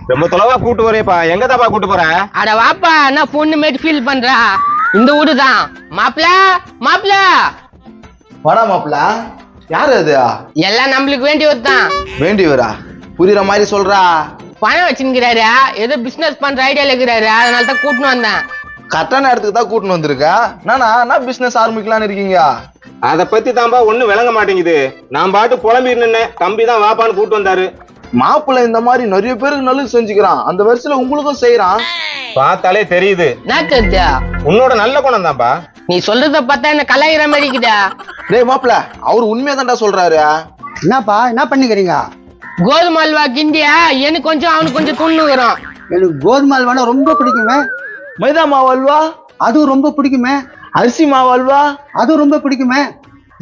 ரொம்ப தொலைவா கூட்டு போறேப்பா. எங்க தாப்பா கூட்டு போற? அட வாப்பா, நான் பொண்ணு மேட் ஃபீல் பண்றா. இந்த ஊருதான். மாப்பிள மாப்பிள வாடா மாப்பிள. யாரு அது? எல்லாம் நம்மளுக்கு வேண்டியவர் தான். வேண்டியவரா? புரியுற மாதிரி சொல்றா. பணம் வச்சுக்கிறாரு, ஏதோ பிசினஸ் பண்ற ஐடியால இருக்கிறாரு, அதனால தான் கூட்டின்னு வந்தேன். கரெக்டான இடத்துக்கு தான் கூட்டின்னு வந்திருக்க. என்ன பிசினஸ் ஆரம்பிக்கலான்னு இருக்கீங்க? அத பத்தி தான்பா ஒண்ணு விளங்க மாட்டேங்குது. நான் பாட்டு புலம்பி நின்னேன். தம்பி தான் வாப்பான்னு கூட்டு வந்தாரு. மாப்பிள்ள இந்த மாதிரி நிறைய பேருக்கு நல்லது செஞ்சுக்கிறான். அந்த வருஷத்துல உங்களுக்கும் செய்யறான். பார்த்தாலே தெரியுது. என்ன தெரியுதா? உன்னோட நல்ல குணம் தான்ப்பா. நீ சொல்றத பார்த்தா என்ன கலாயிர மாதிரி இருக்குதா? டேய் மாப்பிள்ள, அவர் உண்மையா தான்டா சொல்றாரு. என்னப்பா என்ன பண்ணிக்கிறீங்க? கோதுமை அல்வா கிண்டியா? எனக்கு கொஞ்சம் அவனுக்கு கொஞ்சம் துண்ணுகிறோம். எனக்கு கோதுமை அல்வானா ரொம்ப பிடிக்குமே. மைதா மாவு அல்வா? அதுவும் ரொம்ப பிடிக்குமே. அரிசி மாவு அல்வா? அதுவும் ரொம்ப பிடிக்குமே.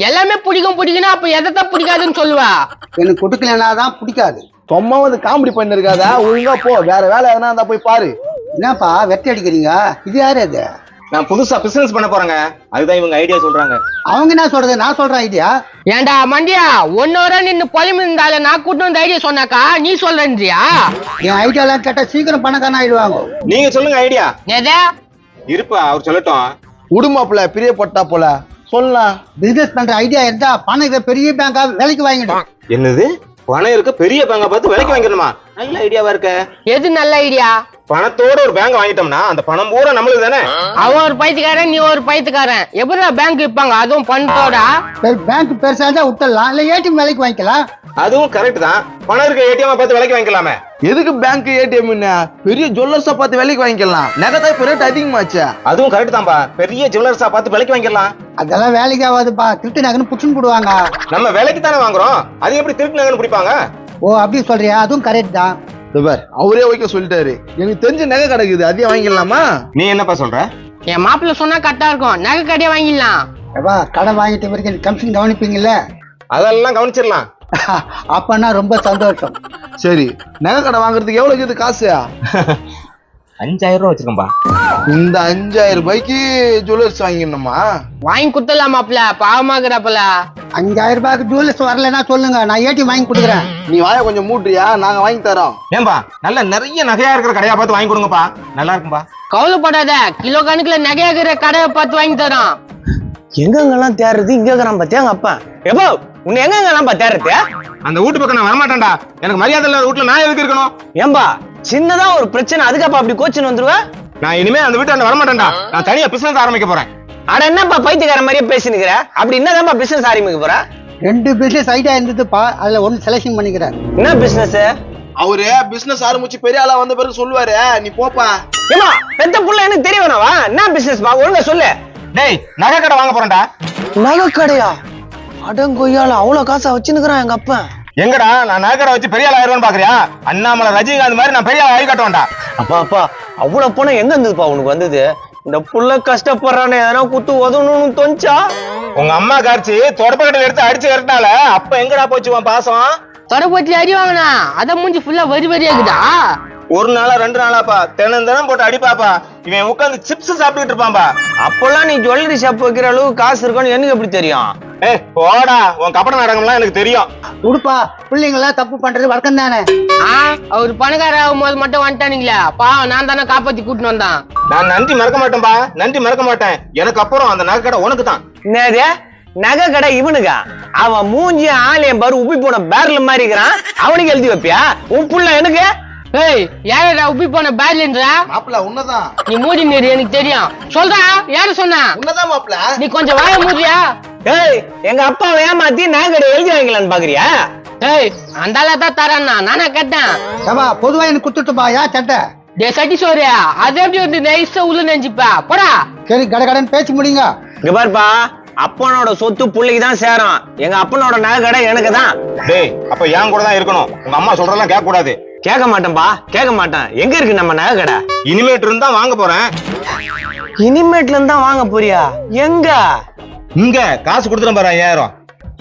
எல்லாமே பிடிக்கும்னா அப்ப எதைத்தான் பிடிக்காதுன்னு சொல்லுவா? எனக்கு கொடுக்கலனா தான் பிடிக்காது. சும்மா வந்து காமெடி பண்ணிருக்காத. ஒழுங்கா போ, வேற வேலை எதனா இருந்தா போய் பாரு. என்னப்பா வெட்டி அடிக்கிறீங்க? இது யாரு அது? நான் புதுசா பிசினஸ் பண்ண போறேங்க. அதுதான் இவங்க ஐடியா சொல்றாங்க. அவங்க என்ன சொல்றது? நான் சொல்றேன் ஐடியா. ஏண்டா மண்டியா, 1 hour நின்னு பொலிமி இருந்தால நான் கூட்டு வந்த ஐடியா சொன்னாக்கா நீ சொல்றேன்றியா? என் ஐடியாலாம் கேட்டா சீக்கிரம் பணக்காரன் ஆயிடுவாங்க. நீங்க சொல்லுங்க ஐடியா. எதா இருப்பா, அவர் சொல்லட்டும். உடு மாப்பிள்ள, பிரியப்பட்டா போல சொல்லலாம். பிசினஸ் பண்ற ஐடியா இருந்தா பணம் இருக்கிற பெரிய பேங்கா விலைக்கு வாங்கிடும். என்னது? பணம் இருக்க பெரிய பேங்கா பார்த்து விலைக்கு வாங்கிடணுமா? நல்ல ஐடியாவா இருக்க. எது நல்ல ஐடியா? பணத்தோட ஒரு பேங்க் வாங்கிட்டோம்னா அந்த பணம் பூரா நம்மளுக்கு தானே. அவன் ஒரு பைத்துக்காரன், நீ ஒரு பைத்துக்காரன். எப்படிடா பேங்க் விற்பாங்க, அதுவும் பணத்தோட? பேங்க் பெருசா இருந்தா விட்டுடலாம், இல்ல ஏடிஎம் விலைக்கு வாங்கிக்கலாம். அதுவும் கரெக்ட் தான். பணம் இருக்க ஏடிஎம் பார்த்து விலைக்கு வாங்கிக்கலாமே. எதுக்கு பேங்க் ஏடிஎம்? பெரிய ஜுவல்லர்ஸா பார்த்து விலைக்கு வாங்கிக்கலாம். நகை இப்ப ரேட் அதிகமாச்சு. அதுவும் கரெக்ட் தான்பா. பெரிய ஜுவல்லர்ஸா பார்த்து விலைக்கு வாங்கிக்கலாம். அதெல்லாம் வேலைக்கு ஆகாதுப்பா. திருட்டு நகன்னு புடிச்சுன்னு போடுவாங்க. நம்ம விலைக்கு தானே வாங்குறோம், அது எப்படி திருட்டு நகைன்னு பிடிப்பாங்க? ஓ அப்படி சொல்றியா? அதுவும் கரெக்ட் தான். அவரே ஓகே சொல்லிட்டாரு. எனக்கு தெரிஞ்ச நகை கிடைக்குது, அதையே வாங்கிடலாமா? நீ என்னப்பா சொல்ற? என் மாப்பிள்ள சொன்னா கரெக்டா இருக்கும். நகை கடையை வாங்கிடலாம். ஏப்பா கடன் வாங்கிட்டு வரைக்கும் கமிஷன் கவனிப்பீங்கல்ல? அதெல்லாம் கவனிச்சிடலாம். அப்பன்னா ரொம்ப சந்தோஷம். சரி, நகை கடை வாங்குறதுக்கு எவ்வளவு இருக்குது காசு? 5000 ரூபாய் வச்சிருக்கோம்பா. இந்த 5000 ரூபாய்க்கு ஜுவல்லர்ஸ் வாங்கிடணுமா? வாங்கி குத்தலாம் மாப்பிள்ள, பாவமாக்குறாப்பல. 5000 ரூபாய்க்கு ஜுவல்லர்ஸ் வரலன்னா சொல்லுங்க, நான் ஏடிஎம் வாங்கி கொடுக்குறேன். நீ வாய கொஞ்சம் மூட்றியா? நாங்க வாங்கி தரோம். ஏன்பா, நல்ல நிறைய நகையா இருக்கிற கடையா பார்த்து வாங்கி கொடுங்கப்பா. நல்லா இருக்கும்பா. கவலைப்படாத, கிலோ கணக்குல நகையாக்குற கடையை பார்த்து வாங்கி தரோம். எங்கெங்கெல்லாம் தேடுறது? இங்க இருக்கிறான் பாத்தியா எங்க அப்பா. எப்போ உன்னை எங்கெங்கெல்லாம் தேடுறது? அந்த வீட்டு பக்கம் நான் வரமாட்டேன்டா. எனக்கு மரியாதை இல்லாத வீட்டுல நான் எதுக்கு இருக்கணும்? ஏம்பா சின்னதா ஒரு பிரச்சனை, அதுக்கப்பா அப்படி கோச்சின்னு வந்துருவேன். நான் இனிமே அந்த வீட்டு வரமாட்டேன்டா. நான் தனியா பிசினஸ் ஆரம்பிக்க போறேன். அட என்னப்பா பைத்தியக்கார மாதிரியே பேசினுக்கிற? அப்படி என்னதான்ப்பா பிசினஸ் ஆரம்பிக்க போற? 2 பிசினஸ் ஐடியா இருந்ததுப்பா, அதுல ஒன்னு செலக்ஷன் பண்ணிக்கிறேன். என்ன பிசினஸ்? அவரு பிசினஸ் ஆரம்பிச்சு பெரிய ஆளா வந்த பிறகு சொல்லுவாரு. நீ போப்பா. ஏமா பெத்த புள்ள எனக்கு தெரிய வேணாவா? என்ன பிசினஸ் பா, ஒழுங்கா சொல்லு. டேய், நகை கடை வாங்க போறேன்டா. நகை கடையா? அடங்கொய்யால அவ்வளவு காசா வச்சுன்னுக்குறான் எங்க அப்பா. எங்கடா நான் நகை கடை வச்சு பெரிய ஆள் ஆயிடுவேன்னு பாக்குறியா? அண்ணாமலை ரஜினிகாந்த் மாதிரி நான் பெரிய ஆள் ஆகி காட்டுவேன்டா. அப்பா அப்பா அவ்வளவு பணம் எங்க இருந்ததுப்பா உனக்கு வந்தது? இந்த புள்ள கஷ்டப்படுறானே, எதனா குத்து உதவணும்னு தோணுச்சா? உங்க அம்மா காய்ச்சி தொடப்பக்கட்டை எடுத்து அடிச்சு விரட்டால அப்ப எங்கடா போச்சு உன் பாசம்? தொடப்பத்தி அடி வாங்கினா அத மூஞ்சி ஃபுல்லா வரி வரியாக்குதா? ஒரு நாளா 2 நாளாப்பா தினம் போட்டு அடிப்பாப்பா. இவன் உட்காந்து சிப்ஸ் சாப்பிட்டுட்டு இருப்பான்பா. அப்பெல்லாம் நீ ஜுவல்லரி ஷாப் வைக்கிற அளவுக்கு காசு இருக்குன்னு எனக்கு எப்படி தெரியும்? ஏய் போடா, உன் கபட நாடகம்லாம் எனக்கு தெரியும். உடுப்பா, பிள்ளைங்க எல்லாம் தப்பு பண்றது வழக்கம் தானே. அவர் பணக்கார ஆகும் போது மட்டும் வந்துட்டானுங்களா? பாவம், நான் தானே காப்பாத்தி கூட்டின்னு வந்தான். நான் நன்றி மறக்க மாட்டேன்பா, நன்றி மறக்க மாட்டேன். எனக்கு அப்புறம் அந்த நகை கடை உனக்கு தான். என்னது நகை கடை இவனுக்கா? அவன் மூஞ்சி ஆலயம் பாரு உப்பி போன பேரல் மாதிரி இருக்கிறான். அவனுக்கு எழுதி வைப்பியா? உன் புள்ள எனக்கு? ஏய், யாரடா உப்பி போன பேர்லன்றா? மாப்பிள்ள உன்னதான். நீ மூடி நீர், எனக்கு தெரியும். சொல்றா, யாரு சொன்னா? உன்னதான் மாப்பிள்ள. நீ கொஞ்சம் வாய மூடியா? ஏய், எங்க அப்பாவை ஏமாத்தி நகை கடை எழுதி வாங்கிக்கலான்னு பாக்குறியா? ஏய், அந்தால தான் தரான்னா நானா கேட்டேன். ஏப்பா பொதுவா எனக்கு குத்துட்டுப்பா, யா சட்டை. டே சட்டி சோரியா, அது எப்படி வந்து நைஸா உள்ள நெஞ்சிப்பா போடா. சரி கடகடன் பேச்சு முடிங்க. இங்க பாருப்பா, அப்பனோட சொத்து புள்ளைக்கு தான் சேரும். எங்க அப்பனோட நகை கடை எனக்கு தான். டேய், அப்ப என் கூட தான் இருக்கணும். உங்க அம்மா சொல்றதெல்லாம் கேட்க கூடாது. கேட்க மாட்டேன்பா, கேட்க மாட்டேன். எங்க இருக்கு நம்ம நகை கடை? இனிமேட்டு இருந்தா வாங்க போறேன். இனிமேட்ல இருந்தா வாங்க போறியா? எங்க? இங்க காசு கொடுத்துறேன் பாரு 5000.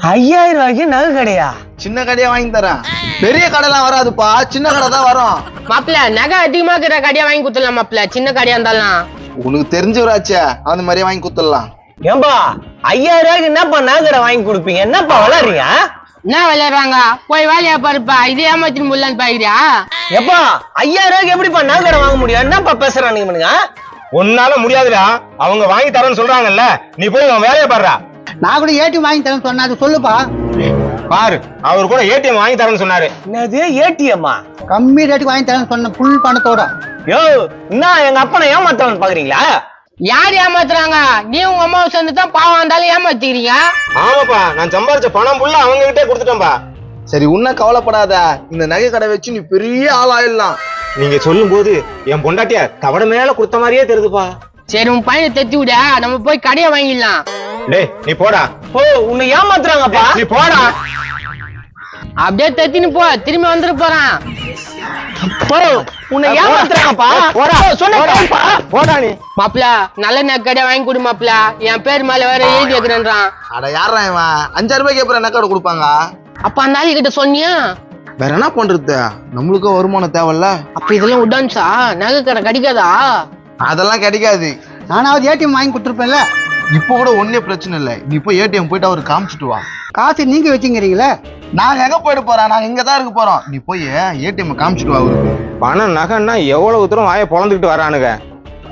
5000 ரூபாய்க்கு நகை கடையா? சின்ன கடையா வாங்கி தரேன். பெரிய கடைலாம் வராதுப்பா, சின்ன கடை தான் வரும். மாப்பிள்ள, நகை அதிகமா இருக்கிற கடையா வாங்கி குத்தலாம் மாப்பிள்ள, சின்ன கடையா இருந்தாலும். உனக்கு தெரிஞ்சவராச்சே, அந்த மாதிரியே வாங்கி குத்துடலாம். ஏம்பா 5000 ரூபாய்க்கு என்னப்பா நகை கடை வாங்கி கொடுப்பீங்க? என்னப்பா வளர்றீங்க? என்ன விளையாடுறாங்க போய் வேலையா பாருப்பா இது ஏமாத்தின்னு முடியலான்னு பாக்குறியா? எப்பா 5000 ரூபாய்க்கு எப்படிப்பா நகை கடை வாங்க முடியும்? என்னப்பா பேசுறானுங்க இவனுங்க? உன்னால முடியாதுடா, அவங்க வாங்கி தரேன்னு சொல்றாங்கல்ல, நீ போய் அவன் வேலையை பாடுறா. நான் கூட ஏடிஎம் வாங்கி தரேன்னு சொன்னா அது சொல்லுப்பா. பாரு, அவர் கூட ஏடிஎம் வாங்கி தரேன்னு சொன்னாரு. என்னது ஏடிஎம்மா? கம்மி ரேட்டுக்கு வாங்கி தரேன்னு சொன்ன ஃபுல் பணத்தோட. யோ என்ன எங்க அப்பனை ஏமாத்தவன் பாக்குறீங்களா? யார் ஏமாத்துறாங்க? நீ உங்க அம்மாவை சேர்ந்து தான் பாவம் வந்தாலும் ஏமாத்திக்கிறீங்க. ஆமாப்பா, நான் சம்பாரிச்ச பணம் ஃபுல்லா அவங்க கிட்டே கொடுத்துட்டேன்பா. சரி உன்ன கவலைப்படாத, இந்த நகை கடை வச்சு நீ பெரிய ஆள் ஆயிடலாம். நீங்க சொல்லும் போது என் பொண்டாட்டியா தவட மேல கொடுத்த மாதிரியே தெரியுதுப்பா. சரி உன் பையனை தெத்தி விட, நம்ம போய் கடையை வாங்கிடலாம். டேய் நீ போடா. ஓ உன்னை ஏமாத்துறாங்கப்பா. நீ போடா. அப்படியே தெத்தின்னு போ, திரும்பி வந்துட்டு போறான். போ உன்னை ஏமாத்துறாங்கப்பா. போடா சொன்னேன்ப்பா. போடா நீ. மாப்பிள நல்ல நக்கடையை வாங்கி கொடு மாப்பிள, என் பேர் மேல வேற எழுதி வைக்கிறேன்றான். அட யாரா இவன் 5000 ரூபாய்க்கு அப்புறம் நகை கடை கொடுப்பாங்க? அப்ப அந்த ஆளு கிட்ட சொன்னியா? வேற என்ன பண்றது, நம்மளுக்கும் வருமானம் தேவையில்ல. அப்ப இதெல்லாம் உடான்ஸா? நகை கடை கிடைக்காதா? அதெல்லாம் கிடைக்காது. நானாவது ஏடிஎம் வாங்கி கொடுத்துருப்பேன்ல. இப்போ கூட ஒன்னே பிரச்சனை இல்லை, நீ போய் ஏடிஎம் போயிட்டு அவருக்கு காமிச்சிட்டு வா. காசு நீங்க வச்சுங்கிறீங்களே. நாங்க எங்க போயிட்டு போறோம், நாங்க இங்க தான் இருக்க போறோம். நீ போய் ஏடிஎம் காமிச்சிட்டு வா அவருக்கு. பணம் நகைன்னா எவ்வளவு தூரம் வாயை பொழந்துக்கிட்டு வரானுங்க.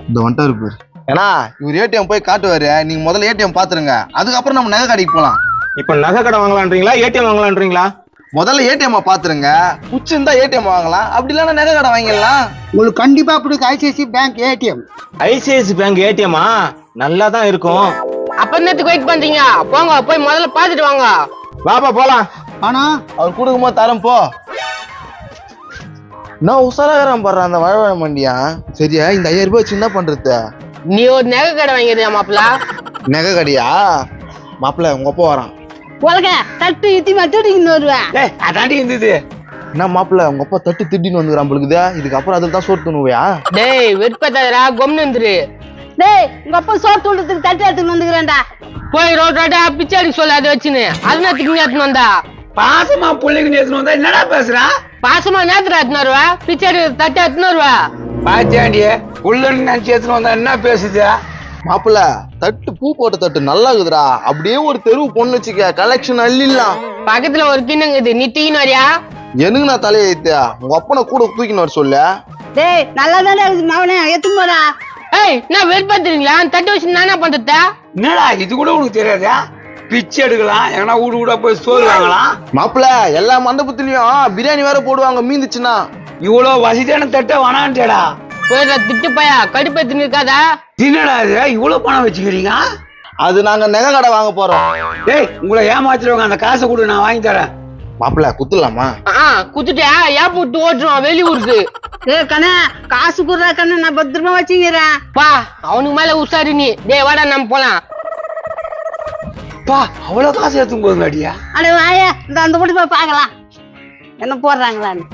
இந்த வந்துட்டு இருப்பாரு. ஏன்னா இவர் ஏடிஎம் போய் காட்டுவாரு, நீங்க முதல்ல ஏடிஎம் பாத்துருங்க, அதுக்கப்புறம் நம்ம நகை கடைக்கு போலாம். இப்ப நகை கடை வாங்கலான்றீங்களா ஏடிஎம் வாங்கலான்றீங்களா? முதல்ல ஏடிஎம் பாத்துருங்க, பிடிச்சிருந்தா ஏடிஎம் வாங்கலாம், அப்படி இல்லைன்னா நகை கடை வாங்கிடலாம். உங்களுக்கு கண்டிப்பா பிடிக்கும் ICICI bank ATM. ICICI bank ஏடிஎம்மா நல்லா தான் இருக்கும். அப்ப என்னத்துக்கு வெயிட் பண்றீங்க? போங்க போய் முதல்ல பாத்துட்டு வாங்க. வாப்பா போலாம். ஆனா அவர் கொடுக்கும்போது தரம் போ. நான் உசாராகிறான் பாடுறான் அந்த வழவழ மண்டியா. சரியா இந்த 5000 ரூபாய் வச்சு என்ன பண்றது? நீ ஒரு நகை கடை வாங்கிடுறியா மாப்பிள? நகை கடையா? மாப்பிள்ள உங்க அப்பா வரான். உலக தட்டு இத்தி மட்டும் வருவேன். டேய் அதாண்டி இருந்தது. என்ன மாப்பிள்ள உங்க அப்பா தட்டு திட்டின்னு வந்துக்கிறான் பொழுது, இதுக்கப்புறம் அதில் தான் சோறு துணுவியா? டேய் வெறுப்பத்தாதரா, கொம்னு வந்துரு. டேய் உங்க அப்பா சோறு தூண்டத்துக்கு தட்டு எடுத்துன்னு வந்துக்கிறேன்டா. போய் ரோட்டா பிச்சாடி சொல்ல அதை வச்சுன்னு அது நேரத்துக்கு எடுத்துன்னு வந்தா. பாசமா பிள்ளைங்க நேத்து வந்தா என்னடா பேசுறான்? பாசமா நேரத்துல எடுத்துன்னு வருவா, பிச்சாடி தட்டை எடுத்துன்னு வருவா. பாத்தியாண்டி புள்ளன்னு நினைச்சு எடுத்துன்னு வந்தா என்ன பேசுது? மாப்பிள்ள தட்டு பூ போட்ட தட்டு நல்லா இருக்குதுடா, அப்படியே ஒரு தெருவு பொண்ணு வச்சுக்க, கலெக்ஷன் அள்ளிடலாம். பக்கத்துல ஒரு கிண்ணங்குது, நீ தீன்னு வரியா? எனக்கு நான் தலையை ஏத்தியா, உங்க அப்பனை கூட தூக்கின்னு வர சொல்ல. டேய் நல்லா தானே இருக்குது மாவனே, எடுத்துன்னு போடா. ஏய் நான் வெறுப்பாத்துறீங்களா? தட்டு வச்சு நானா பண்றத? என்னடா இது கூட உனக்கு தெரியாதா? பிச்சை எடுக்கலாம், எங்கன்னா வீடு போய் சோறு வாங்கலாம். மாப்பிள்ள எல்லா மண்டபத்திலயும் பிரியாணி வேற போடுவாங்க மீந்துச்சுன்னா. இவ்வளவு வசதியான தட்டை வேணான்டா. போயிடுற திட்டு பையா, கடுப்பேத்துன்னு இருக்காதா? என்னடா இது இவ்வளவு பணம் வச்சுக்கிறீங்க? அது நாங்க நகை கடை வாங்க போறோம். டேய் உங்களை ஏமாத்துறவங்க அந்த காசை கொடு, நான் வாங்கி தரேன். மாப்பிள்ள குத்துலாமா? குத்துட்டியா? ஏன் போட்டு ஓட்டுருவான் வெளியூருக்கு. டேய் கண்ணா காசு குடுறா கண்ணா, நான் பத்திரமா வச்சுக்கிறேன். பா அவனுக்கு மேல உசாரு நீ. டேய் வாடா நம்ம போலாம். பா அவ்வளவு காசு எடுத்துன்னு போதுங்க அடியா. அட வாயா, இந்த அந்த போட்டு போய் பார்க்கலாம் என்ன போடுறாங்களான்னு.